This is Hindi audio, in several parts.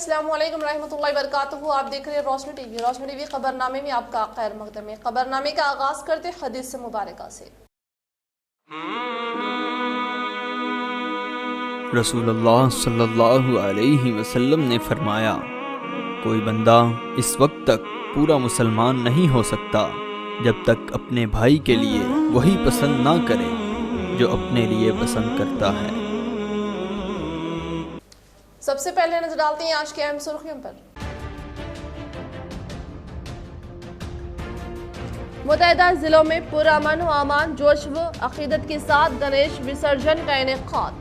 अस्सलाम वालेकुम रहमतुल्लाहि वबरकातुहू। आप देख रहे हैं रोशनी टीवी। रोशनी टीवी खबरनामे में आपका खैर मकदम है। खबरनामे का आगाज करते हदीस मुबारका से। रसूलुल्लाह सल्लल्लाहु अलैहि वसल्लम ने फरमाया, कोई बंदा इस वक्त तक पूरा मुसलमान नहीं हो सकता जब तक अपने भाई के लिए वही पसंद ना करे जो अपने लिए पसंद करता है। सबसे पहले नजर डालते हैं आज के अहम सुर्खियों पर। मुतहदा जिलों में पुरअमन व अमान जोश व अकीदत के साथ गणेश विसर्जन का इनेकाद।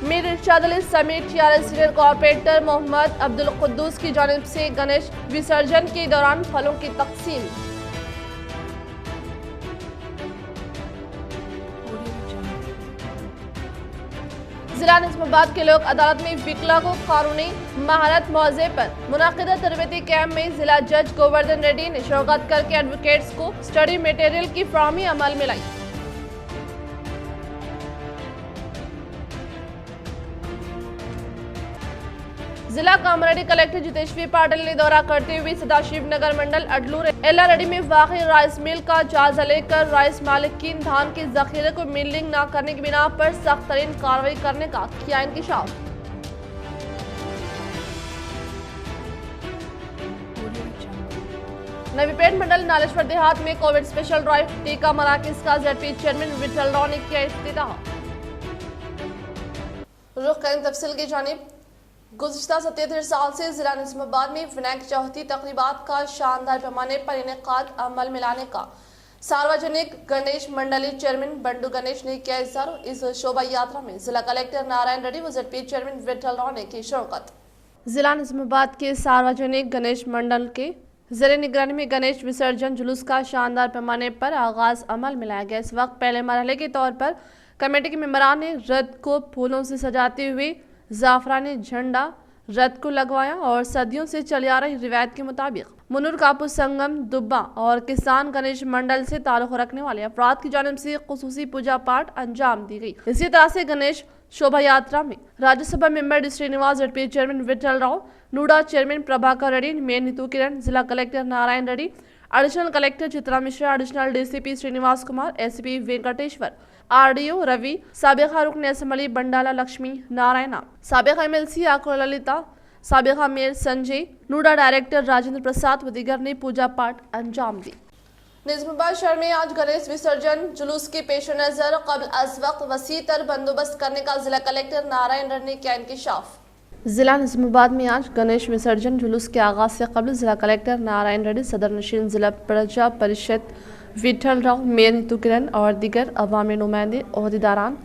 मीर इरशाद अली समेत टीआरएस सीनियर कॉर्पोरेटर मोहम्मद अब्दुल कुद्दूस की जानिब से गणेश विसर्जन के दौरान फलों की तकसीम। जिला निजामाबाद के लोक अदालत में विकला को कानूनी महारत मौजे पर मुनाकिदा तरबती कैंप में जिला जज गोवर्धन रेड्डी ने शिरकत करके एडवोकेट्स को स्टडी मटेरियल की फराहमी अमल में लाई। जिला कामरेड्डी कलेक्टर जितेश्वरी पाटिल ने दौरा करते हुए सदाशिव नगर मंडल अडलूर एलारेड्डी में वाक़ई राइस मिल का जायजा लेकर राइस मालिकीन धान के जखीरे को मिलिंग न करने की बिना पर सख्त तरीन कार्रवाई करने का किया इंकशाफ। नवीपेट मंडल नालेश्वर देहात में कोविड स्पेशल ड्राइव टीका मराकज का जेडपी चेयरमैन विठल राव ने किया इफ्तिताह। रुख करें तफसील की जानिब। गुज़िश्ता 77 साल से जिला निजामाबाद में विनायक चौथी तकरीबात का शानदार पैमाने पर इनेकाद अमल में लाने का सार्वजनिक गणेश मंडली चेयरमैन बंडू गणेश ने किया इज़हार। इस शोभा यात्रा में जिला कलेक्टर नारायण रेड्डी व जेडपी चेयरमैन विठल राव ने की शिरकत। जिला निजामाबाद के सार्वजनिक गणेश मंडल के ज़ेरे निगरानी में गणेश विसर्जन जुलूस का शानदार पैमाने पर आगाज अमल में लाया गया। इस वक्त पहले मरहले के तौर पर कमेटी के मेंबरान ने रथ को फूलों से सजाते हुए जाफरानी झंडा रथ को लगवाया और सदियों से चली आ रही रिवायत के मुताबिक मुनूर कापू संगम दुब्बा और किसान गणेश मंडल से ताल्लुक़ रखने वाले अफराद की जानिब से खुसूसी पूजा पाठ अंजाम दी गई। इसी तरह से गणेश शोभा यात्रा में Rajya Sabha member D Srinivas, ZP chairman Vithal Rao, NUDA chairman Prabhakar Reddy, mayor Neetu Kiran, जिला collector Narayan Reddy, additional collector Chitra Mishra, additional DCP Srinivas Kumar, SP Venkateshwar, RDO Ravi, साबिका रुकन असेंबली बंडाला लक्ष्मी नारायणा, साबिका एमएलसी आकुर ललिता, साबिका mayor Sanjay, NUDA director Rajendra Prasad व दीगर ने पूजा पाठ अंजाम दी। निजामाबाद शहर में आज गणेश विसर्जन जुलूस के पेश नजर कबल अज वक्त वसी तर बंदोबस्त करने का जिला कलेक्टर नारायण रेड्डी ने किया इंकशाफ। जिला निजामाबाद में आज गणेश विसर्जन जुलूस के आगाज से कबल जिला कलेक्टर नारायण रेड्डी, सदर नशीन जिला प्रजा परिषद विठल राव, मेयर नीतू किरण और दीगर अवामी नुमाइंदे ओहदेदारान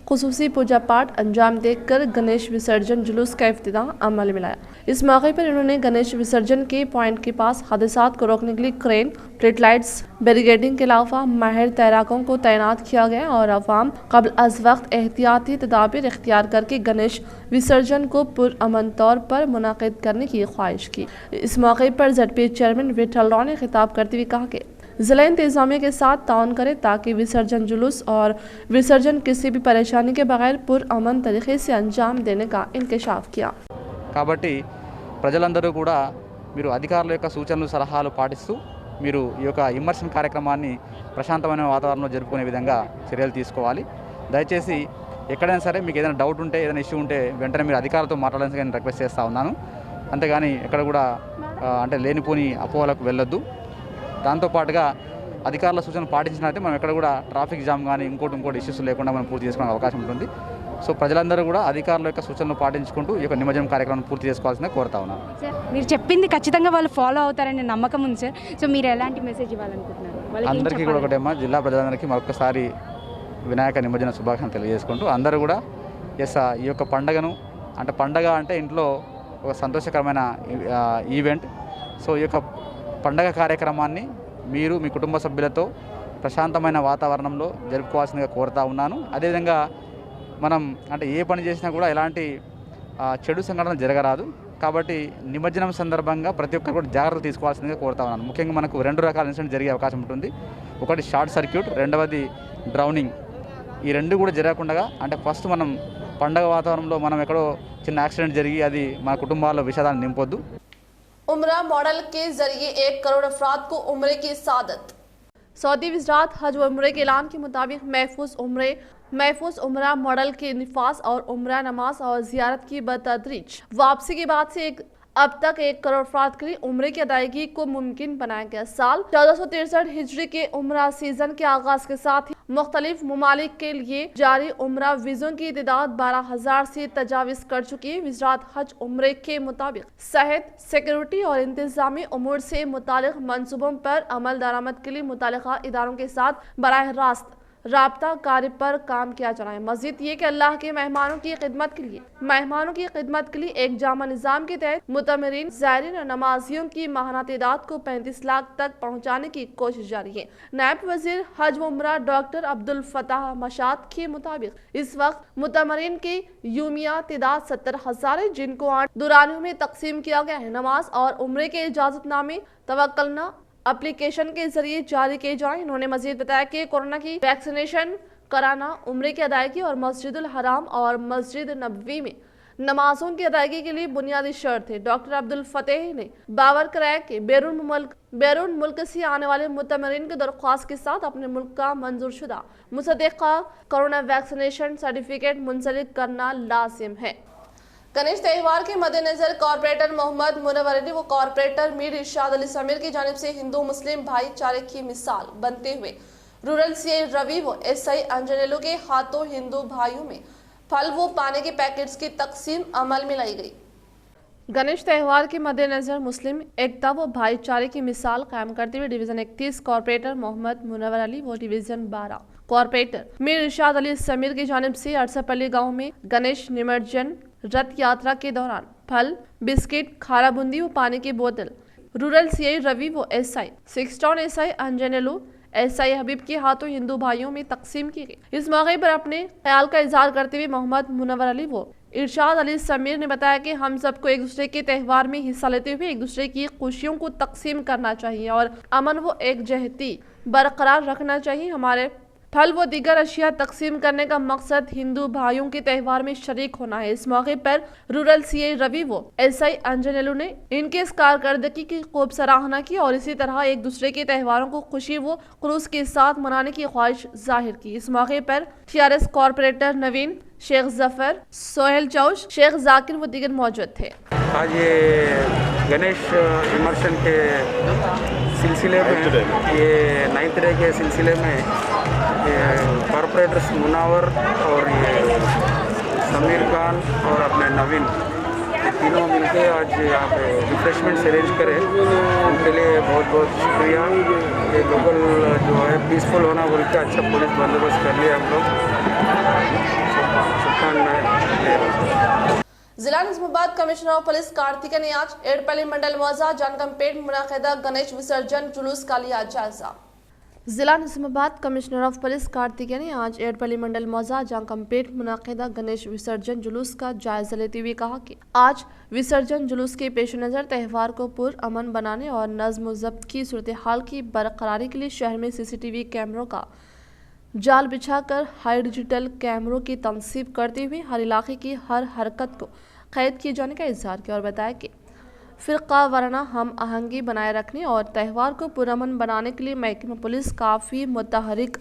खुसूसी पूजा पाठ अंजाम देकर गणेश विसर्जन जुलूस का इफ्तिताह अमल में लाया। इस मौके पर इन्होंने गणेश विसर्जन के पॉइंट के पास हादसात को रोकने के लिए क्रेन, स्ट्रीट लाइट्स, बैरिकेडिंग के अलावा माहिर तैराकों को तैनात किया गया और अवाम कबल अज वक्त एहतियाती तदाबीर इख्तियार करके गणेश विसर्जन को पुरअमन तौर पर मुनाकिद करने की ख्वाहिश की। इस मौके पर जेडपी चेयरमैन विठल राव ने खिताब करते हुए कहा कि जिला इंतजामिया के साथ ताउन करे ताकि विसर्जन जुलूस और विसर्जन किसी भी परेशानी के बगैर पुरअमन तरीके से अंजाम देने का इंकशाफ किया। కాబట్టి ప్రజలందరూ కూడా మీరు అధికారుల యొక్క సూచనలు సలహాలు పాటిస్తూ మీరు ఈ యొక్క ఇమ్మర్షన్ కార్యక్రమాన్ని ప్రశాంతమైన వాతావరణంలో జరుపుకునే విధంగా చర్యలు తీసుకోవాలి। దయచేసి ఎక్కడైనా సరే మీకు ఏదైనా డౌట్ ఉంటే ఏదైనా ఇష్యూ ఉంటే వెంటనే మీరు అధికారులతో మాట్లాడాలని నేను రిక్వెస్ట్ చేస్తూ ఉన్నాను। అంతేగాని ఎక్కడ కూడా అంటే లేనిపోని అపోహలకు వెళ్ళొద్దు। దాంతోపాటుగా అధికారుల సూచనలు పాటించినట్లయితే మనం ఎక్కడ కూడా ట్రాఫిక్ జామ్ కానీ ఇంకోటి ఇష్యూస్ లేకుండా మనం పూర్తి చేసుకోవడానికి అవకాశం ఉంటుంది। సో ప్రజలందరూ కూడా అధికారుల యొక్క సూచనలు పాటించుకుంటూ ఈ యొక్క నిమజ్జనం కార్యక్రమాన్ని పూర్తి చేసుకోవాల్సిందే కోరుతా ఉన్నాను। సార్, మీరు చెప్పింది ఖచ్చితంగా వాళ్ళు ఫాలో అవుతారనే నమ్మకం ఉంది సార్। సో మీరు ఎలాంటి మెసేజ్ ఇవ్వాలనుకుంటున్నారు? అందరికీ కూడా ఒకటేమో జిల్లా ప్రజలందరికీ మరొకసారి వినాయక నిమజ్జన శుభాకాంక్షలు తెలియజేసుకుంటూ అందరూ కూడా ఈ యొక్క పండగను పండగ అంటే ఇంట్లో ఒక సంతోషకరమైన ఈవెంట్। సో ఈ యొక్క పండగ కార్యక్రమాన్ని మీరు మీ కుటుంబ సభ్యులతో ప్రశాంతమైన వాతావరణంలో జరుపుకోవాల్సిందిగా కోరుతా ఉన్నాను। అదేవిధంగా మనం ఏ పని చేసినా కూడా ఎలాంటి చెడు సంఘటన జరగరాదు కాబట్టి నిమజ్జనం సందర్భంగా ప్రతి ఒక్కరు కూడా జాగ్రత్తలు తీసుకోవాల్సిందిగా కోరుతా ఉన్నాను। ముఖ్యంగా మనకు రెండు రకాల ఇన్సిడెంట్ జరిగే అవకాశం ఉంటుంది। ఒకటి షార్ట్ సర్క్యూట్, రెండవది డ్రౌనింగ్। ఈ రెండు కూడా జరగకుండా అంటే ఫస్ట్ మనం పండగ వాతావరణంలో మనం ఎక్కడో చిన్న యాక్సిడెంట్ జరిగి అది మన కుటుంబాల్లో విషాదాన్ని నింపొద్దు. उम्रा मॉडल के जरिए 1 करोड़ अफराद को उम्रे की सादत। सऊदी वज़ारत हज व उम्रे के ऐलान के मुताबिक महफूज उम्रा मॉडल के निफास और उम्रा नमाज और जियारत की बतदरीज वापसी के बाद से अब तक 1 करोड़ अफराद के लिए उम्रे की अदायगी को मुमकिन बनाया गया। साल 1463 हिजरी के उम्रा सीजन के आगाज के साथ ही मुख्तलिफ ममालिक के लिए जारी उम्रा वीज़ों की तादाद 12,000 से तजाविज कर चुकी है। वज़ारत हज उम्रे के मुताबिक सेहत, सिक्योरिटी और इंतजामी उमूर से मुतालिक मंसूबों पर अमल दरामद के लिए मुतालिका इदारों के साथ बराह रास्त राब्ता कार्य पर काम किया जा रहा है। मजीद ये कि अल्लाह के मेहमानों की खिदमत के लिए एक जामा निज़ाम के तहत मुतमरीन, ज़ायरीन और नमाजियों की माहाना तादाद को 35 लाख तक पहुँचाने की कोशिश जारी है। नायब वज़ीर हज व उम्रा डॉक्टर अब्दुल फताह मशाद के मुताबिक इस वक्त मुतमरीन की यूमिया तादाद 70,000 है, जिनको 8 दुरानियों में तकसीम किया गया है। नमाज और उम्रे के इजाज़तनामे तवक्कलना एप्लीकेशन के जरिए जारी किए जाएं। इन्होंने मजीद बताया कि कोरोना की वैक्सीनेशन कराना उम्रे की अदायगी और मस्जिदुल हराम और मस्जिद नबवी में नमाजों की अदायगी के लिए बुनियादी शर्त है। डॉक्टर अब्दुल फतेह ने बावर कराया कि बैरून मुल्क से आने वाले मुतमरीन की दरख्वास्त के साथ अपने मुल्क का मंजूर शुदा मुसद्दिक़ा कोरोना वैक्सीनेशन सर्टिफिकेट मुंसलिक करना लाजिम है। गणेश त्यौहार के मद्देनजर कॉरपोरेटर मोहम्मद मुनव्वर अली व कॉरपोरेटर मीर इरशाद अली समीर की जानिब से हिंदू मुस्लिम भाईचारे की मिसाल बनते हुए रूरल सीआई रवि व एसआई अंजनेलो के हाथों हिंदू भाइयों में फल व पानी के पैकेट्स की तकसीम अमल में लाई गई। गणेश त्यौहार के मद्देनजर मुस्लिम एकता व भाईचारे की मिसाल कायम करते हुए डिवीजन 31 कॉरपोरेटर मोहम्मद मुनव्वर अली व डिवीजन 12 कॉरपोरेटर मीर इरशाद अली समीर की जानिब से अरसापल्ली गाँव में गणेश निमज्जन रथ यात्रा के दौरान फल, बिस्किट, खारा बूंदी व पानी की बोतल रूरल सीआई रवि व एसआई 6 टाउन एसआई अंजनेलो एसआई हबीब के हाथों हिंदू भाइयों में तकसीम की गई। इस मौके पर अपने ख्याल का इजहार करते हुए मोहम्मद मुनव्वर अली व इरशाद अली समीर ने बताया कि हम सबको एक दूसरे के त्यौहार में हिस्सा लेते हुए एक दूसरे की खुशियों को तकसीम करना चाहिए और अमन व एकजहती बरकरार रखना चाहिए। हमारे फल व दीगर अशिया तकसीम करने का मकसद हिंदू भाइयों के त्यौहार में शरीक होना है। इस मौके पर रूरल सीआई रवि व एसआई अंजनेलो ने इनके इस कारकर्दगी की खूब सराहना की और इसी तरह एक दूसरे के त्यौहारों को खुशी व खुलूस के साथ मनाने की ख्वाहिश जाहिर की। इस मौके पर टीआरएस कॉरपोरेटर नवीन, शेख जफर, सोहेल चौश, शेख जाकिर व दीगर मौजूद थे। आज ये गणेश इमर्शन के सिलसिले में ये 9th डे के सिलसिले में कॉरपोरेटर्स मुनावर और ये समीर खान और अपने नवीन ये तीनों मिलके आज यहाँ पे रिफ्रेशमेंट्स अरेंज करें, उनके लिए बहुत बहुत शुक्रिया। ये लोकल जो है पीसफुल होना बोल के अच्छा पुलिस बंदोबस्त कर लिया हम लोग, शुभकामनाएं। जिला Nizamabad commissioner of police Kartikeya ने आज एडपल्ली मंडल मौजा जानकमपेट मुनाकिदा गणेश विसर्जन जुलूस का लिया जायजा। जिला Nizamabad commissioner of police Kartikeya ने आज एडपल्ली मंडल मौजा जानकमपेट मुनाकिदा गणेश विसर्जन जुलूस का जायजा लेते हुए कहा कि आज विसर्जन जुलूस के पेश नज़र त्यौहार को पुरअमन बनाने और नज़्म व ज़ब्त की सूरत हाल की बरकरारी के लिए शहर में CCTV कैमरों का जाल बिछाकर हाई डिजिटल कैमरों की तनसीब करते हुए हर इलाके की हर हरकत को कैद किए जाने का इजहार किया और बताया कि फ़िरका वाराना हम आहंगी बनाए रखने और त्यौहार को पुरअमन बनाने के लिए महकमा पुलिस काफ़ी मुतहरिक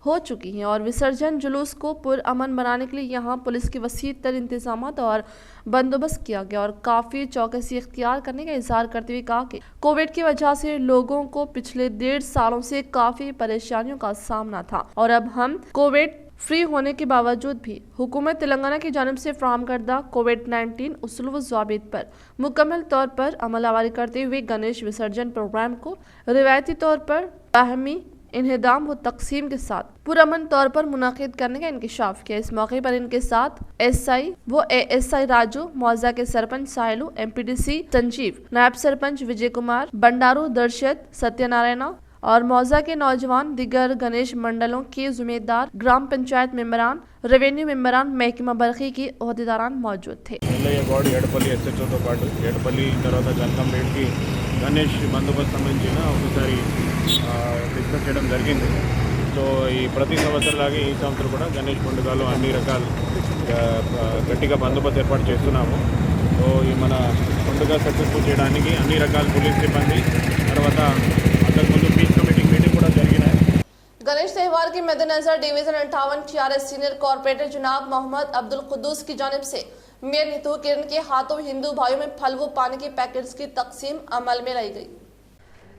हो चुकी हैं और विसर्जन जुलूस को पुरअमन बनाने के लिए यहाँ पुलिस के वसी तर इंतजामात और बंदोबस्त किया गया और काफ़ी चौकसी इख्तियार करने का इजहार करते हुए कहा कि कोविड की वजह से लोगों को पिछले 1.5 सालों से काफ़ी परेशानियों का सामना था और अब हम कोविड फ्री होने के बावजूद भी हुकूमत तेलंगाना की जानिब से फ्राहम करदा कोविड-19 उसूल व ज़वाबित पर मुकम्मल तौर पर अमलवारी करते हुए गणेश विसर्जन प्रोग्राम को रिवायती तौर पर बाहमी इन्हिदाम व तकसीम के साथ पुरअमन तौर पर मुनाकिद करने का इंकशाफ किया। इस मौके पर इनके साथ SI व ASI राजू, मौजा के सरपंच साहिलू, MPDC संजीव, नायब सरपंच विजय कुमार, बंडारू दर्शद, सत्यनारायण और मौजा के नौजवान, दिगर गणेश मंडलों के जिम्मेदार, ग्राम पंचायत मेंबरान, रेवेन्यू मेंबरान, महकमा बरखी के ओहदेदारान मौजूद थे। एडपल्ली SHO तो पाటు एडपल्ली తర్వాత జనకంపేట్కి గణేష్ బందోబస్తు సంబంధించిన ఒకసారి డిస్కస్ చేయడం జరిగింది। సో ఈ ప్రతి సంవత్సరంలాగే ఈ సంవత్సరం కూడా గణేష్ పండుగలో అన్ని రకాల గట్టిగా బందోబస్తు ఏర్పాటు చేస్తున్నాము. సో ఈ మన పండుగ సక్సెస్ఫుల్ చేయడానికి అన్ని రకాల పోలీస్ సిబ్బంది, తర్వాత అంతకుముందు పీస్ కమిటీ మీటింగ్ కూడా జరిగినాయి. गणेश त्यौहार के मद्देनजर डिवीजन 58 TRS सीनियर कॉर्पोरेटर जनाब मोहम्मद अब्दुल कुद्दूस की जानिब से मेयर नीतू किरण के हाथों हिंदू भाइयों में फल व पानी के पैकेट्स की तकसीम अमल में लाई गई।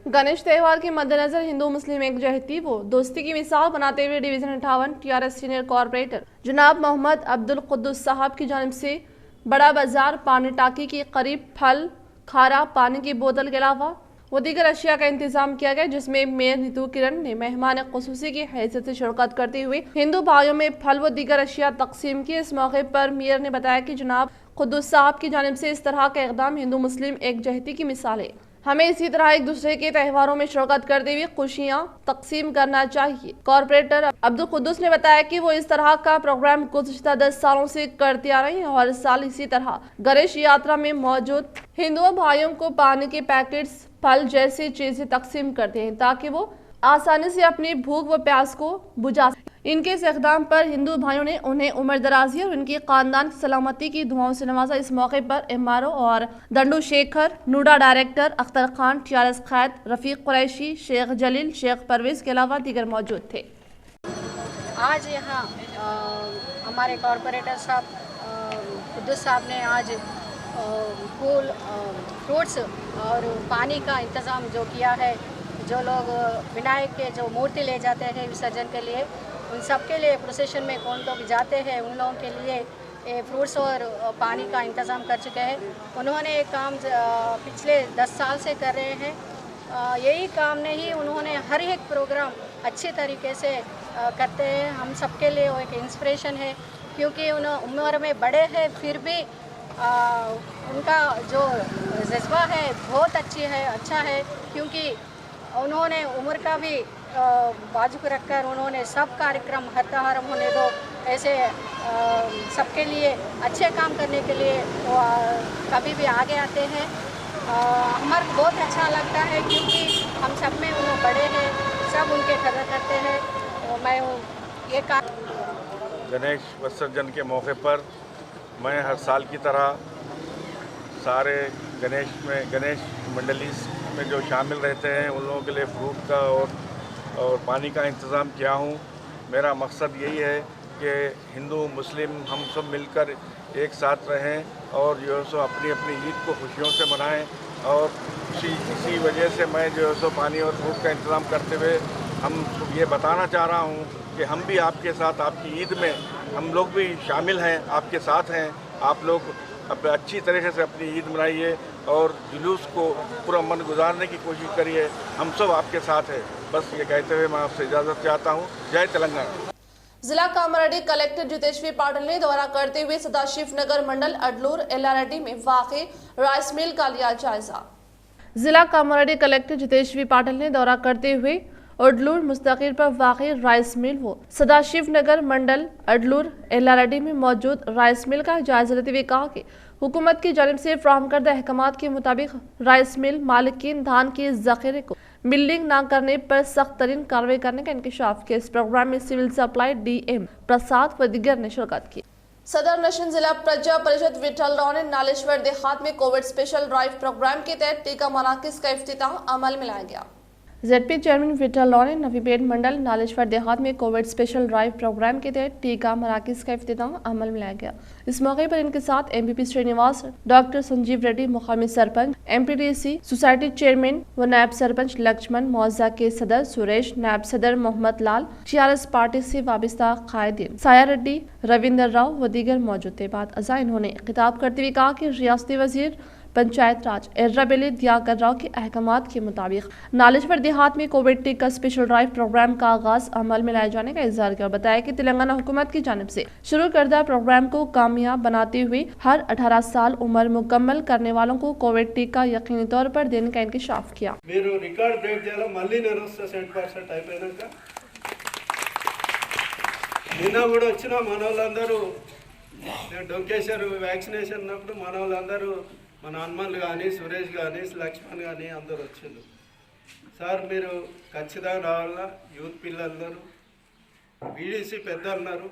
गणेश त्यौहार के मद्देनजर हिंदू मुस्लिम एकजहती व दोस्ती की मिसाल बनाते हुए डिवीजन 58 TRS सीनियर कॉर्पोरेटर जनाब मोहम्मद अब्दुल कुद्दूस साहब की जानिब से बड़ा बाजार पानी टाकी के करीब फल, खारा, पानी की बोतल के अलावा वो दीगर अशिया का इंतजाम किया गया, जिसमें मेयर नीतू किरण ने मेहमान खुसूसी की हैसियत से शिरकत करते हुए हिंदू भाइयों में फल व दीगर अशिया तकसीम की। इस मौके पर मेयर ने बताया कि जनाब कुद्दूस साहब की जानिब से इस तरह का इकदाम हिंदू मुस्लिम एकजहती की मिसाल है। हमें इसी तरह एक दूसरे के त्यौहारों में शिरकत करते हुए खुशियां तकसीम करना चाहिए। कॉर्पोरेटर अब्दुल कुद्दूस ने बताया कि वो इस तरह का प्रोग्राम गुज़िश्ता 10 सालों से करते आ रहे हैं और हर साल इसी तरह गणेश यात्रा में मौजूद हिंदू भाइयों को पानी के पैकेट्स, फल जैसी चीजें तकसीम करते हैं ताकि वो आसानी से अपनी भूख व प्यास को बुझा सकें। इनके इस इक़दाम पर हिंदू भाइयों ने उन्हें उम्र दराजी और उनकी खानदान की सलामती की दुआओं से नवाजा। इस मौके पर MRO और दंडू शेखर, नूडा डायरेक्टर अख्तर खान, TRS खैत, रफ़ीक कुरैशी, शेख जलील, शेख परवेज़ के अलावा दीगर मौजूद थे। आज यहाँ हमारे कॉरपोरेटर साहब कुद्दूस साहब ने आज फूल, फ्रूट्स और पानी का इंतज़ाम जो किया है, जो लोग विनायक के जो मूर्ति ले जाते हैं विसर्जन के लिए, उन सब के लिए प्रोसेशन में कौन लोग जाते हैं उन लोगों के लिए फ्रूट्स और पानी का इंतज़ाम कर चुके हैं। उन्होंने एक काम पिछले 10 साल से कर रहे हैं। यही काम नहीं, उन्होंने हर एक प्रोग्राम अच्छे तरीके से करते हैं। हम सबके लिए वो एक इंस्पिरेशन है, क्योंकि उन उम्र में बड़े हैं फिर भी उनका जो जज्बा है बहुत अच्छा है, क्योंकि उन्होंने उम्र का भी बाजू को रखकर उन्होंने सब कार्यक्रम हर त्योहार होने दो ऐसे सबके लिए अच्छे काम करने के लिए वो कभी भी आगे आते हैं। हमारे को बहुत अच्छा लगता है, क्योंकि हम सब में उन्होंने बड़े हैं, सब उनके कदर करते हैं। तो मैं ये गणेश विसर्जन के मौके पर मैं हर साल की तरह सारे गणेश मंडली में जो शामिल रहते हैं उन लोगों के लिए फ्रूट का और पानी का इंतज़ाम किया हूँ। मेरा मकसद यही है कि हिंदू मुस्लिम हम सब मिलकर एक साथ रहें और जो है सो अपनी अपनी ईद को खुशियों से मनाएं। और इसी वजह से मैं जो है सो पानी और फ्रूट का इंतज़ाम करते हुए हम ये बताना चाह रहा हूँ कि हम भी आपके साथ आपकी ईद में हम लोग भी शामिल हैं, आपके साथ हैं। आप लोग अच्छी तरीके से अपनी ईद मनाइए और जुलूस को पूरा मन गुजारने की कोशिश करिए। हम सब आपके साथ हैं। बस ये कहते हुए मैं आपसे इजाज़त चाहता हूँ। जय तेलंगाना। जिला कामारेड्डी कलेक्टर जितेश्वरी पाटिल ने दौरा करते हुए सदाशिव नगर मंडल अडलूर LRD में वाक़े राइस मिल का लिया जायजा। जिला कामारेड्डी कलेक्टर जितेश्वरी पाटिल ने दौरा करते हुए अडलूर मुस्तकिल पर वाक़ई राइस मिल व सदाशिव नगर मंडल अडलूर LRD में मौजूद राइस मिल का जायजा लेते हुए कहा कि हुकूमत की जानिब से फ्राहम करदा अहकामात के मुताबिक राइस मिल मालिकीन धान के ज़ख़ीरे को मिल्डिंग न करने पर सख्त तरीन कार्रवाई करने का इंकशाफ किया। इस प्रोग्राम में सिविल सप्लाई DM प्रसाद व दीगर ने शिरकत की। सदर नशन जिला प्रजा परिषद विठल राव ने नालेश्वर देहात में कोविड स्पेशल ड्राइव प्रोग्राम के तहत टीका मराकज़ का इफ्तिताह अमल में लाया गया। ZP चेयरमैन विठल राव ने नवीपेट मंडल नालेश्वर देहात में कोविड स्पेशल ड्राइव प्रोग्राम के तहत टीका मराकज़ का इफ्तिताह अमल में लाया गया। इस मौके पर इनके साथ MP श्रीनिवास, डॉक्टर संजीव रेड्डी, मुकामी सरपंच, MPDC सोसाइटी चेयरमैन व नायब सरपंच लक्ष्मण, मौजा के सदर सुरेश, नायब सदर मोहम्मद लाल, TRS पार्टी से वाबस्ता कायदीन साया रेड्डी, रविंदर राव व दीगर मौजूद थे। बाद अज़ा इन्होंने खिताब करते हुए कहा कि रियासती वजीर पंचायत राज एर्राबेली दियाकर राव के अहकामात के मुताबिक नालेश्वर देहात में कोविड टीका स्पेशल ड्राइव प्रोग्राम का आगाज अमल में लाए जाने का इज़हार किया और बताया कि तेलंगाना हुकूमत की जानिब से शुरू करदा प्रोग्राम को कामयाब बनाते हुए हर 18 साल उम्र मुकम्मल करने वालों को कोविड टीका यकीनी तौर पर देने का इंकशाफ किया। रिकॉर्ड ब्रेक చేయాలి మళ్ళీ నేను వస్తా సెట్ అయిపోయినాక నిన్న కూడా వచ్చిన మనోళ్ళందరూ డొంకేశ్వర్ వ్యాక్సినేషన్ ఉన్నప్పుడు మనోళ్ళందరూ మన హనుమన్లు కానీ సురేష్ కానీ లక్ష్మణ్ కానీ అందరూ వచ్చారు. సార్ మీరు ఖచ్చితంగా రావాలా, యూత్ పిల్లలందరూ వీడీసీ పెద్ద అన్నారు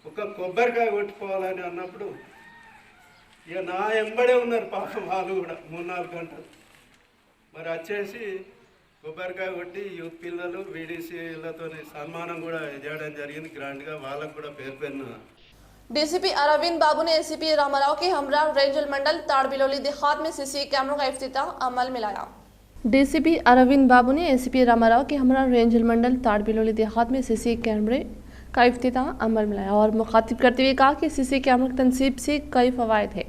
ఒక కొబ్బరికాయ కొట్టుకోవాలని అన్నప్పుడు ఇక నా ఎంబడే ఉన్నారు పాపం వాళ్ళు కూడా 3-4 గంటలు. మరి వచ్చేసి కొబ్బరికాయ కొట్టి యూత్ పిల్లలు వీడీసీలతో సన్మానం కూడా చేయడం జరిగింది గ్రాండ్గా. వాళ్ళకు కూడా పేరు పేరున डीसीपी अरविंद बाबू ने एसीपी रामाराव के हमरा रेंजल मंडल ताड़बिलोली देहात में सीसी कैमरों का इफ्तिताह अमल में लाया। डीसीपी अरविंद बाबू ने एसीपी रामाराव के हमरा रेंजल मंडल ताड़बिलोली देहात में सीसी कैमरे का इफ्तिताह अमल में लाया और मुखातिब करते हुए कहा कि सीसी कैमरों की तनसीब से कई फ़वाइद है।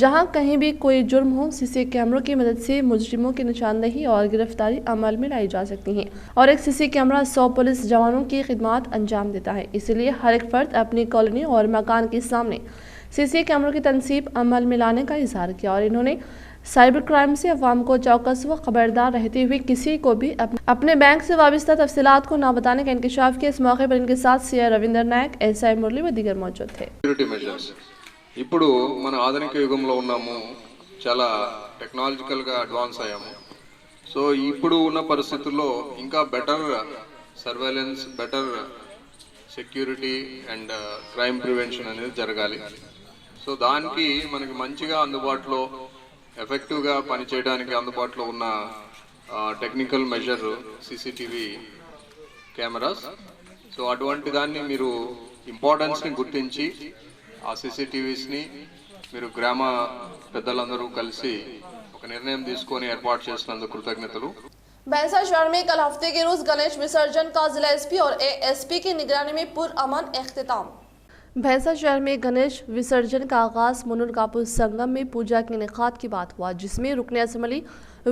जहां कहीं भी कोई जुर्म हो, सीसी कैमरों की मदद से मुजरिमों की निशानदेही और गिरफ्तारी अमल में लाई जा सकती है और एक सीसी कैमरा 100 पुलिस जवानों की खिदमत अंजाम देता है। इसलिए हर एक फर्द अपनी कॉलोनी और मकान के सामने सीसी कैमरों की तनसीब अमल में लाने का इजहार किया और इन्होंने साइबर क्राइम से अवाम को चौकस व खबरदार रहते हुए किसी को भी अपने बैंक से वाबस्ता तफसीलात को ना बताने का इंकशाफ किया। इस मौके पर इनके साथ सीआई रविंद्र नायक, एसआई मुरली व दीगर मौजूद थे। ఇప్పుడు మన ఆధునిక యుగంలో ఉన్నాము, చాలా టెక్నాలజికల్గా అడ్వాన్స్ అయ్యాము. సో ఇప్పుడు ఉన్న పరిస్థితుల్లో ఇంకా better surveillance, better security and crime prevention అనేది జరగాలి. సో దానికి మనకి మంచిగా అందుబాటులో ఎఫెక్టివ్గా పనిచేయడానికి అందుబాటులో ఉన్న technical measure CCTV cameras. So అటువంటి దాన్ని మీరు ఇంపార్టెన్స్ని గుర్తించి ఆ సీసీటీవీస్ని మీరు గ్రామ పెద్దలందరూ కలిసి ఒక నిర్ణయం తీసుకొని ఏర్పాటు చేసినందుకు కృతజ్ఞతలు. भैंसा शहर में कल हफ्ते के रोज गणेश विसर्जन का जिला एसपी और एएसपी की निगरानी में पुरअमन इख्तिताम। भैंसा शहर में गणेश विसर्जन का आगाज मुनुर कापुर संगम में पूजा के इनेकाद की बात हुआ, जिसमें रुकने असम्बली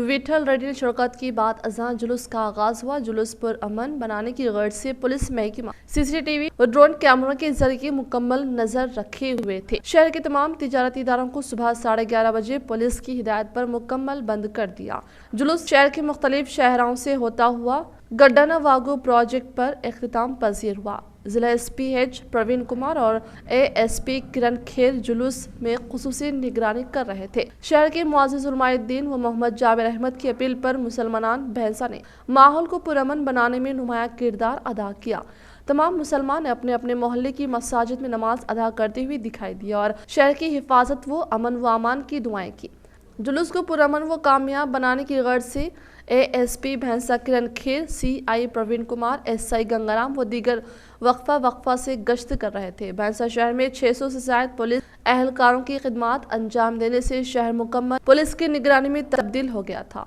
विठल रेड्डी ने शिरकत की। बाद अजान जुलूस का आगाज हुआ। जुलूस पर अमन बनाने की गर्ज से पुलिस महकमा सीसीटीवी और ड्रोन कैमरों के जरिए मुकम्मल नजर रखे हुए थे। शहर के तमाम तिजारती इदारों को सुबह 11:30 बजे पुलिस की हिदायत पर मुकम्मल बंद कर दिया। जुलूस शहर के मुख्तलिफ शहरों से होता हुआ गड्डाना वागू प्रोजेक्ट पर इख्तिताम पजीर हुआ। जिला एसपी एच प्रवीण कुमार और एएसपी किरण खेर जुलूस में खुसूसी निगरानी कर रहे थे। शहर के मुअज़्ज़िज़ उलमाउद्दीन व मोहम्मद जाबिर अहमद की अपील पर मुसलमान भैंसा ने माहौल को पुरअमन बनाने में नुमाया किरदार अदा किया। तमाम मुसलमान अपने अपने मोहल्ले की मसाजिद में नमाज अदा करते हुए दिखाई दिए और शहर की हिफाजत व अमन व अमान की दुआएं की। जुलूस को पुरअमन व कामयाब बनाने की गर्ज से एएसपी भैंसा किरण खेर, सीआई प्रवीण कुमार, एसआई गंगाराम व दीगर वक्फा से गश्त कर रहे थे। भैंसा शहर में 600 से ज्यादा पुलिस एहलकारों की खिदमत अंजाम देने से शहर मुकम्मल पुलिस की निगरानी में तब्दील हो गया था।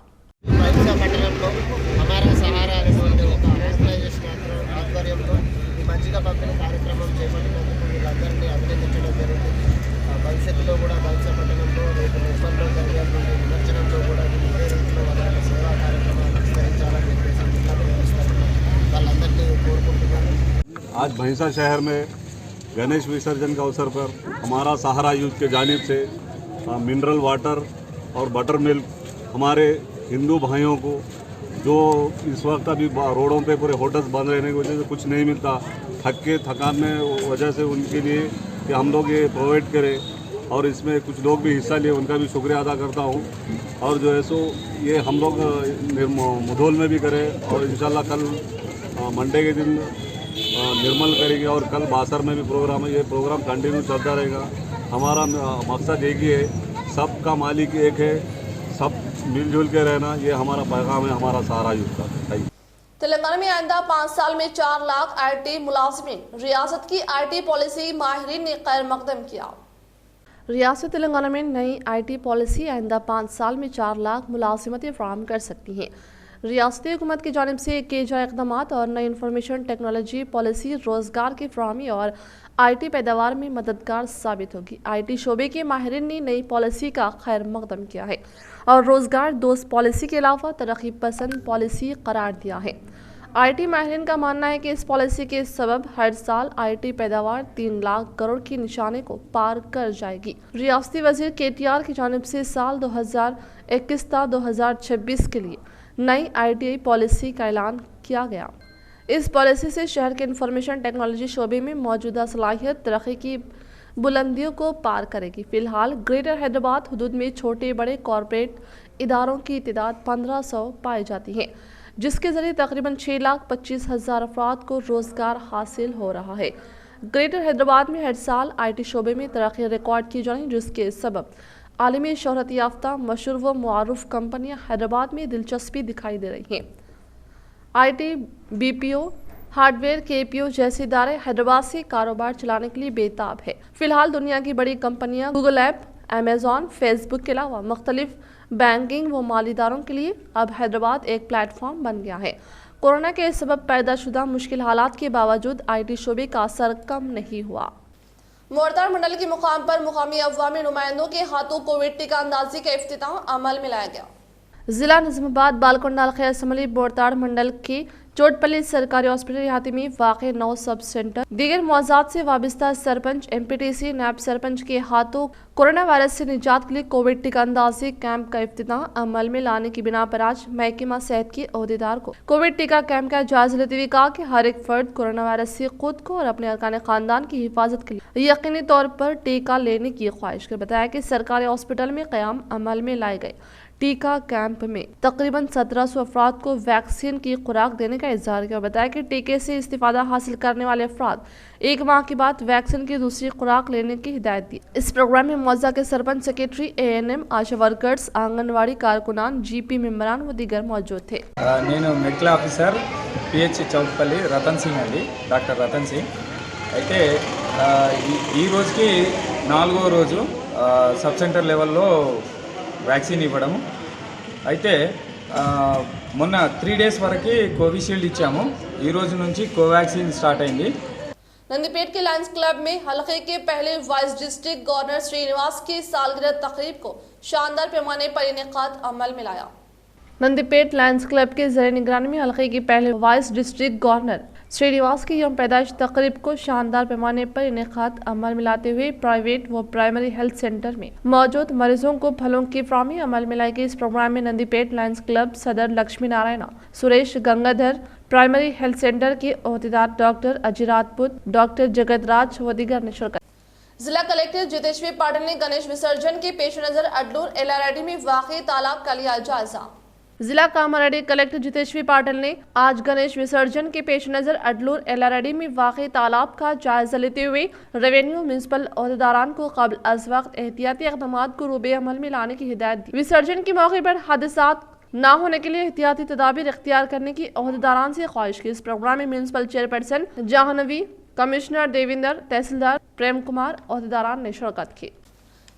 భవిష్యత్తులో కూడా భవిష్య పట్టణంలో రేపు మున్సిపల్లో జరిగే నిమజ్జనంలో కూడా ఇదే రీతిలో వాళ్ళ సేవా కార్యక్రమాలు విస్తరించాలని చెప్పేసి వాళ్ళందరినీ కోరుకుంటున్నాను. आज भैंसा शहर में गणेश विसर्जन के अवसर पर हमारा सहारा यूथ के जानिब से मिनरल वाटर और बटर मिल्क हमारे हिंदू भाइयों को जो इस वक्त अभी रोडों पे पूरे होटल्स बंद रहने की वजह से कुछ नहीं मिलता, थकान में वजह से उनके लिए कि हम लोग ये प्रोवाइड करें और इसमें कुछ लोग भी हिस्सा लिए, उनका भी शुक्रिया अदा करता हूँ। और जो है सो ये हम लोग मुधोल में भी करें और इंशाल्लाह कल मंडे के दिन निर्मल करेंगे और कल बासर में भी प्रोग्राम है। ये प्रोग्राम कंटिन्यू चलता रहेगा। हमारा मकसद एक ही है, सबका मालिक एक है, सब मिलजुल के रहना, ये हमारा पैगाम है हमारा सहारा यूथ का। तेलंगाना में आइंदा 5 साल में 4 लाख आईटी मुलाजिमीन, रियासत की आईटी पॉलिसी माहिरीन ने खैर मकदम किया। रियासत तेलंगाना में नई आईटी पॉलिसी आइंदा 5 साल में 4 लाख मुलाजिमतें फराहम कर सकती हैं। रियासती हुकूमत की जानिब से किए जाए इक़दाम और नई इंफॉर्मेशन टेक्नोलॉजी पॉलिसी रोज़गार की फराहमी और आईटी पैदावार में मददगार साबित होगी। आईटी शोबे के माहिरीन ने नई पॉलिसी का खैर मकदम किया है और रोज़गार दोस्त पॉलिसी के अलावा तरक्की पसंद पॉलिसी करार दिया है। आईटी माहिरीन का मानना है कि इस पॉलिसी के सबब हर साल आईटी पैदावार 3 लाख करोड़ की निशाने को पार कर जाएगी। रियासती वजीर केटीआर की जानिब से साल 2021 ta 2026 के लिए नई आईटीआई पॉलिसी का ऐलान किया गया। इस पॉलिसी से शहर के इंफॉर्मेशन टेक्नोलॉजी शोबे में मौजूदा सलाहियत तरक्की की बुलंदियों को पार करेगी। फिलहाल ग्रेटर हैदराबाद हुदूद में छोटे बड़े कॉरपोरेट इदारों की तादाद 1500 पाई जाती है। जिसके जरिए तकरीबन 6,25,000 अफराद को रोजगार हासिल हो रहा है। ग्रेटर हैदराबाद में हर साल IT शोबे में तरक्की रिकॉर्ड की जाए, जिसके सबब आलमी शोहरत याफ्ता मशहूर व मुआरुफ कंपनियां हैदराबाद में दिलचस्पी दिखाई दे रही हैं। IT, BPO, हार्डवेयर, KPO जैसे इदारे हैदराबाद से कारोबार चलाने के लिए बेताब है। फिलहाल दुनिया की बड़ी कंपनियां गूगल ऐप, अमेजॉन, फेसबुक के अलावा मुख्तलिफ बैंकिंग व माली इदारों के लिए अब हैदराबाद एक प्लेटफॉर्म बन गया है। कोरोना के सबब पैदा शुदा मुश्किल हालात के बावजूद IT शोबे का असर कम नहीं हुआ। मोरतार मंडल के मुकाम पर मुकामी अवामी नुमाइंदों के हाथों कोविड टीका अंदाजी का इफ्तिताह अमल में लाया गया। जिला निजामाबाद बालकोंडाल खैर असम्बली मोरताड़ मंडल के चोटपल्ली सरकारी हॉस्पिटल देहाती में वाक़ 9 सब सेंटर दीगर मौज़ात से वाबस्ता सरपंच, MPTC, नायब सरपंच के हाथों कोरोना वायरस से निजात के लिए कोविड टीका अंदाजी कैंप का इफ्तिताह अमल में लाने की बिना पर आज महकमा सेहत के अहदेदार को कोविड टीका कैंप का जायजा लेते हुए कहा कि हर एक फर्द कोरोना वायरस से खुद को और अपने अरकान खानदान की हिफाजत के लिए यकीनी तौर पर टीका लेने की ख्वाहिश कर बताया कि सरकारी हॉस्पिटल में क़याम अमल में लाए गए टीका कैंप में तकरीबन 1700 अफराद को वैक्सीन की खुराक देने का इजहार किया। बताया कि टीके से इस्तिफादा हासिल करने वाले अफराद 1 माह के बाद वैक्सीन की दूसरी खुराक लेने की हिदायत दी। इस प्रोग्राम में मौजा के sarpanch, secretary, ANM, ASHA workers, anganwadi कारकुनान, GP मेंबरान व दीगर मौजूद थे। నేను medical officer PH Choutpally Ratan Singh అండి, డాక్టర్ రతన్ సింగ్. అయితే ఈ రోజుకి 4వ రోజు సబ్ సెంటర్ లెవెల్లో వ్యాక్సిన్ ఇవ్వడము. అయితే మొన్న 3 డేస్ వరకు కోవిషీల్డ్ ఇచ్చాము. ఈ రోజు నుంచి కోవాక్సిన్ స్టార్ట్ అయింది. नंदीपेट के लायंस क्लब में हलके के पहले वाइस डिस्ट्रिक्ट गवर्नर श्रीनिवास की सालगिरह तकरीब को शानदार पैमाने पर इनेकाद अमल में लाया। नंदीपेट लायंस क्लब के ज़रिए निगरानी में हलके के पहले वाइस डिस्ट्रिक्ट गवर्नर श्रीनिवास की यौम पैदाइश तकरीब को शानदार पैमाने पर इनेकाद अमल में लाते हुए प्राइवेट व प्राइमरी हेल्थ सेंटर में मौजूद मरीजों को फलों की फ्राहमी अमल में लाई गई। इस प्रोग्राम में नंदीपेट लायंस क्लब सदर Lakshmi Narayan, Suresh Gangadhar, primary health centre के अहदेदार डॉक्टर अजीराजपुत, डॉक्टर जगतराज व दीगर ने शिरकत। जिला कलेक्टर जितेश्वरी पाटिल ने गणेश विसर्जन के पेश नजर अडलूर LRD में वाक़ई तालाब का लिया जायजा। जिला कामारेड्डी कलेक्टर जितेश्वरी पाटिल ने आज गणेश विसर्जन के पेश नजर अडलूर LRD में वाक़ई तालाब का जायजा लेते हुए रेवेन्यू म्यूनसिपल अहदेदारान को कबल अज वक्त एहतियाती इक़दाम को रूबे अमल में लाने की हिदायत दी। विसर्जन के मौके पर हादसात न होने के लिए एहतियाती तदाबीर इख्तियार करने की अहदेदारान से ख्वाहिश की। इस प्रोग्राम में म्यूनसिपल चेयरपर्सन जाहनवी, कमिश्नर देविंदर, तहसीलदार प्रेम कुमार अहदेदारान ने शिरकत की।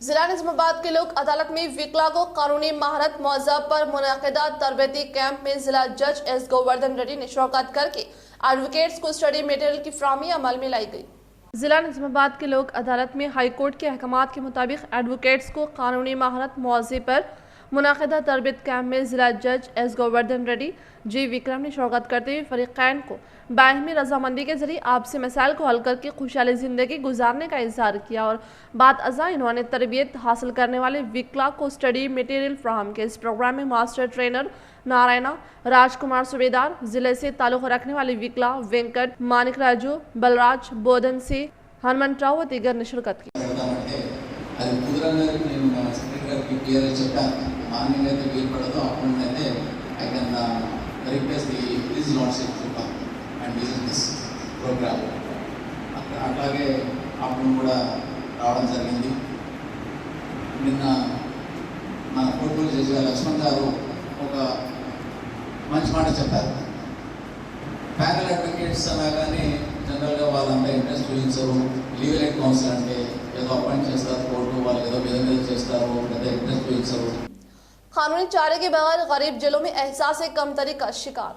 जिला निजामाबाद के लोक अदालत में विकला को कानूनी महारत मौज़ा पर मुनक़िदा तरबती कैंप में जिला जज S. गोवर्धन रेड्डी ने शिरकत करके एडवोकेट्स को स्टडी मटेरियल की फ्राहमी अमल में लाई गई। जिला निजामाबाद के लोक अदालत में हाई कोर्ट के अहकामात के मुताबिक एडवोकेट्स को कानूनी महारत मौज़े पर मुनक़िदा तरबियत कैंप में जिला जज S. गोवर्धन रेड्डी G. विक्रम ने शिरकत करते हुए फरीक़ैन को बाहिमी रजामंदी के जरिए आपसी मसाइल को हल करके खुशहाली ज़िंदगी गुजारने का इज़हार किया और बाद अज़ा इन्होंने तरबियत हासिल करने वाले विकला को स्टडी मटेरियल फ्राहम किया। इस प्रोग्राम में मास्टर ट्रेनर नारायणा, राजकुमार सूबेदार, जिले से ताल्लुक़ रखने वाले विकला वेंकट, मानिक राजू, बलराज, बोधन से हनुमंतराव व दीगर ने शिरकत की। అట్లాగే అప్పుడు కూడా రావడం జరిగింది. నిన్న మన కోర్టులో జడ్జి లక్ష్మణ్ గారు ఒక మంచి మాట చెప్పారు. ప్యానల్ అడ్వకేట్స్ అనగానే జనరల్గా వాళ్ళంతా ఇంట్రెస్ట్ చూపించరు. లీగల్ ఎయిడ్ కౌన్సిల్ అంటే ఏదో అపాయింట్ చేస్తారు కోర్టు, వాళ్ళు ఏదో మీద చేస్తారు, లేదా ఇంట్రెస్ట్ చూపించరు. कानूनी चारे के बगैर गरीब जेलों में एहसास कमतरी का शिकार।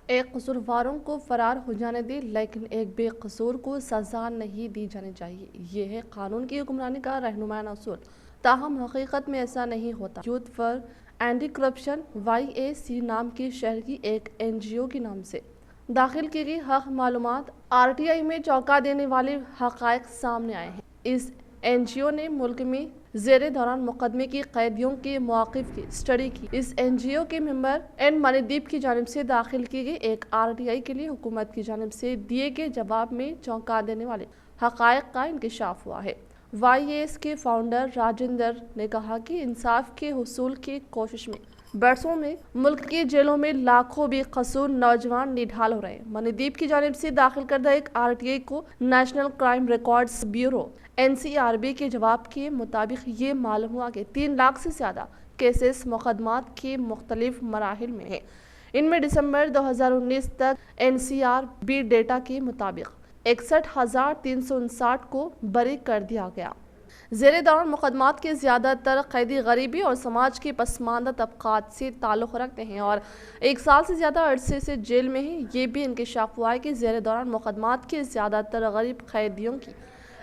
एक कसूरवारों को फरार हो जाने दे, लेकिन एक बेकसूर को सज़ा नहीं दी जानी चाहिए। ये है कानून की हुक्मरानी का रहनुमाना असूल। ताहम हकीकत में ऐसा नहीं होता। Youth for anti corruption YAC नाम की शहर की एक NGO के नाम से दाखिल की गई हक मालूमात RTI में चौंका देने वाले हक़ाइक़ सामने आए हैं। इस NGO ने मुल्क में ज़ेरे दौरान मुकदमे की कैदियों के मौक़िफ़ की स्टडी की। इस NGO के मेंबर N. मनीदीप की जानिब से दाखिल की गई एक RTI के लिए हुकूमत की जानिब से दिए गए जवाब में चौंका देने वाले हक़ाइक़ का इंकशाफ हुआ है। YAS के फाउंडर राजेंद्र ने कहा कि इंसाफ के हुसूल की कोशिश में बरसों में मुल्क की जेलों में लाखों बेकसूर नौजवान निढाल हो रहे हैं। मणिदीप की जानिब से दाखिल करदा एक RTA को national crime records bureau NCRB के जवाब के मुताबिक ये मालूम हुआ कि 3 लाख से ज़्यादा केसेस मुकदमात के मुख्तलिफ मराहिल में हैं। इनमें दिसंबर 2019 तक NCRB डेटा के मुताबिक 61,359 को बरी कर दिया गया। ज़ेरे दौरान मुकदमात के ज़्यादातर कैदी गरीबी और समाज के पसमानदा तबकात से ताल्लुक़ रखते हैं और 1 साल से ज़्यादा अरसे से जेल में हैं। ये भी इंकशाफ हुआ है कि ज़ेरे दौरान मुकदमात के ज़्यादातर गरीब कैदियों की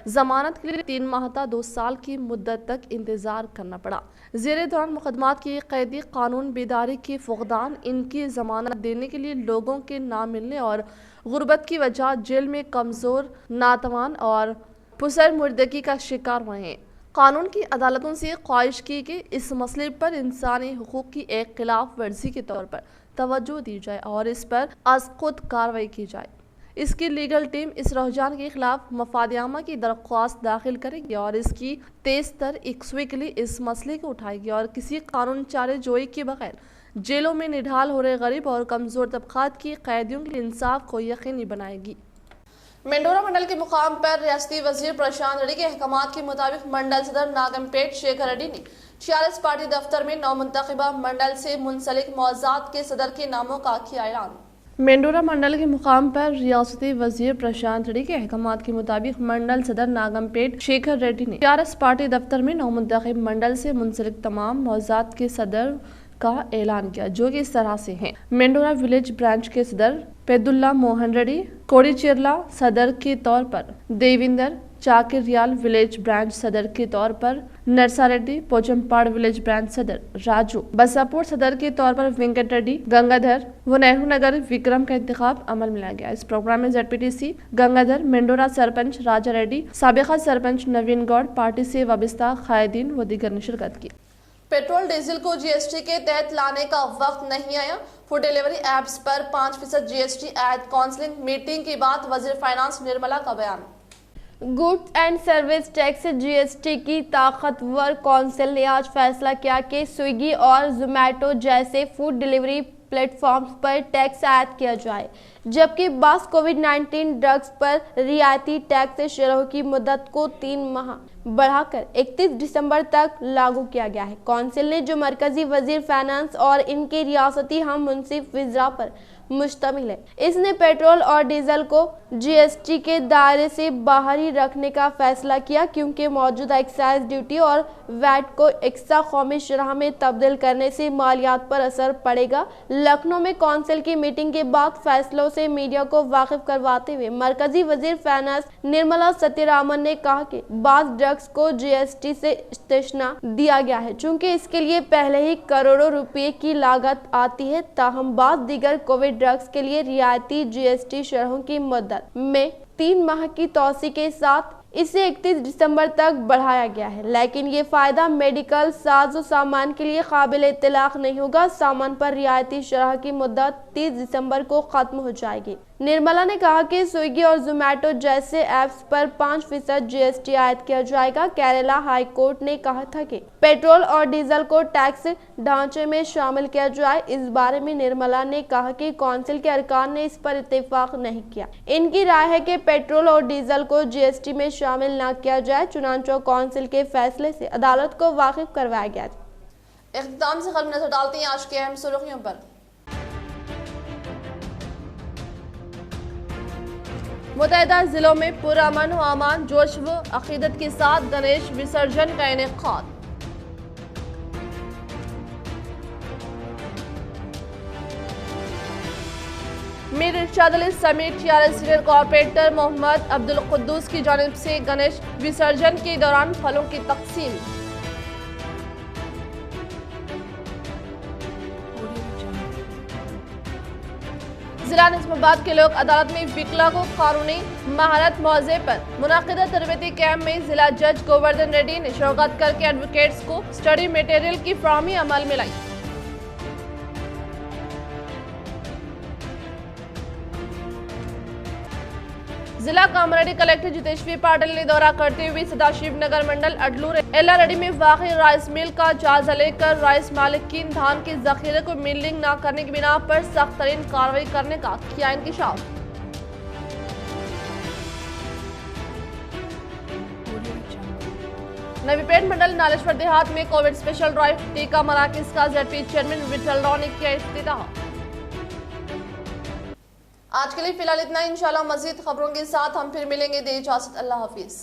ज़मानत के लिए 3 माह तक 2 साल की मुद्दत तक इंतज़ार करना पड़ा। ज़ेरे दौरान मुकदमात के कैदी कानून बेदारी के फुक़दान, इनकी ज़मानत देने के लिए लोगों के ना मिलने और गुर्बत की वजह जेल में कमज़ोर, नातवान और पुसर मुर्दगी का शिकार हुए हैं। कानून की अदालतों से ख्वाहिश की कि इस मसले पर इंसानी हुकूक की एक खिलाफ वर्जी के तौर पर तवज्जो दी जाए और इस पर अज़ खुद कार्रवाई की जाए। इसकी लीगल टीम इस रुझान के खिलाफ मफादियामा की दरख्वास्त दाखिल करेगी और इसकी तेज तर इक्विकली इस मसले को उठाएगी और किसी कानून चारे जोई के बगैर जेलों में निढाल हो रहे गरीब और कमज़ोर तबकात की कैदियों के इंसाफ को यकीनी बनाएगी। मेंढोरा मंडल के मुकाम पर रियासती वजीर प्रशांत रेड्डी के अहकामात के मुताबिक मंडल सदर नागमपेट शेखर रेड्डी ने TRS पार्टी दफ्तर में नौमुंतखबा मंडल से मुंसलिक मौज़ात के सदर के नामों का किया ऐलान। मेंढोरा मंडल के मुकाम पर रियासती वजीर प्रशांत रेड्डी के अहकामात के मुताबिक मंडल सदर नागमपेट शेखर रेड्डी ने TRS पार्टी दफ्तर में नौमुंतखब मंडल से मुंसलिक तमाम मौज़ात के सदर का ऐलान किया, जो कि इस तरह से हैं। मेंढोरा विलेज ब्रांच के सदर पेदुल्ला मोहन रेड्डी, कोड़ीचिरला सदर के तौर पर देविंदर, चाकिर रियाल विलेज ब्रांच सदर के तौर पर नरसा रेड्डी, पोचमपाड़ विलेज ब्रांच सदर राजू, बसापुर सदर के तौर पर वेंकट रेड्डी, गंगाधर व नेहरू नगर विक्रम का इंतखाब अमल में लाया गया। इस प्रोग्राम में ZPTC गंगाधर, मेंढोरा सरपंच राजा रेड्डी, साबिका सरपंच नवीन गौड़, पार्टी से वाबस्ता कायदीन व दीगर ने शिरकत की। पेट्रोल डीजल को GST के तहत लाने का वक्त नहीं आया। फूड डिलीवरी ऐप्स पर 5% GST ऐड काउंसिलिंग मीटिंग के बाद वजीर फाइनेंस निर्मला का बयान। Goods and service tax GST की ताकतवर काउंसिल ने आज फैसला किया कि स्विगी और जोमेटो जैसे फूड डिलीवरी प्लेटफॉर्म्स पर टैक्स ऐड किया जाए, जबकि बास कोविड-19 ड्रग्स पर रियायती टैक्स शरह की मुद्दत को 3 माह बढ़ाकर 31 दिसंबर तक लागू किया गया है। काउंसिल ने जो मरकजी वजीर फाइनेंस और इनके रियासती हम मुंसिफ वज़रा पर मुश्तमिल है, इसने पेट्रोल और डीजल को GST के दायरे से बाहर ही रखने का फैसला किया, क्योंकि मौजूदा एक्साइज ड्यूटी और वैट को एक्स्ट्रा कौमी शरह में तब्दील करने से मालियात पर असर पड़ेगा। लखनऊ में काउंसिल की मीटिंग के बाद फैसलों से मीडिया को वाकिफ करवाते हुए मरकजी वजीर फाइनेंस निर्मला सीतारमण ने कहा कि बास ड्रग्स को GST से इस्तिस्ना दिया गया है, चूँकि इसके लिए पहले ही करोड़ों रुपये की लागत आती है। ताहम बास दीगर कोविड ड्रग्स के लिए रियायती GST शरहों की मुद्दत में 3 माह की तौसी के साथ इसे 31 दिसंबर तक बढ़ाया गया है, लेकिन ये फायदा मेडिकल साजो सामान के लिए काबिल इतलाक नहीं होगा। सामान पर रियायती शरह की मुद्दत 30 दिसंबर को खत्म हो जाएगी। निर्मला ने कहा कि स्विगी और जोमेटो जैसे ऐप्स पर 5% GST आयद किया जाएगा। केरला हाई कोर्ट ने कहा था कि पेट्रोल और डीजल को टैक्स ढांचे में शामिल किया जाए। इस बारे में निर्मला ने कहा कि काउंसिल के अरकान ने इस पर इत्तेफाक नहीं किया। इनकी राय है कि पेट्रोल और डीजल को GST में शामिल न किया जाए। चुनांचे काउंसिल के फैसले से अदालत को वाकिफ करवाया गया। इख्तिताम से खबर नजर डालते हैं आज के अहम सुर्खियों पर। मुतहदा जिलों में पुरअमन व अमान, जोश व अकीदत के साथ गणेश विसर्जन का इनेकाद। मीर इरशाद अली समेत TRS senior corporator Mohammed Abdul Quddus की जानिब से गणेश विसर्जन के दौरान फलों की तकसीम। जिला निजामाबाद के लोक अदालत में विकला को कानूनी महारत मौजे पर मुनाकिदा तरबती कैंप में जिला जज गोवर्धन रेड्डी ने शिरकत करके एडवोकेट्स को स्टडी मटेरियल की फराहमी अमल में लाई। जिला कामरेड्डी कलेक्टर जितेश्वरी पाटिल ने दौरा करते हुए सदाशिव नगर मंडल अडलूर एलारेड्डी में वाक़ई राइस मिल का जायजा लेकर राइस मालिकीन धान के जखीरे को मिलिंग न करने की बिना पर सख्त तरीन कार्रवाई करने का किया इंकशाफ। नवीपेट मंडल नालेश्वर देहात में कोविड स्पेशल ड्राइव टीका मराकज का जेडपी चेयरमैन विठल राव ने किया इफ्तिताह। आज के लिए फिलहाल इतना, इंशाल्लाह मजीद खबरों के साथ हम फिर मिलेंगे। दे इजाजत, अल्लाह हाफिज।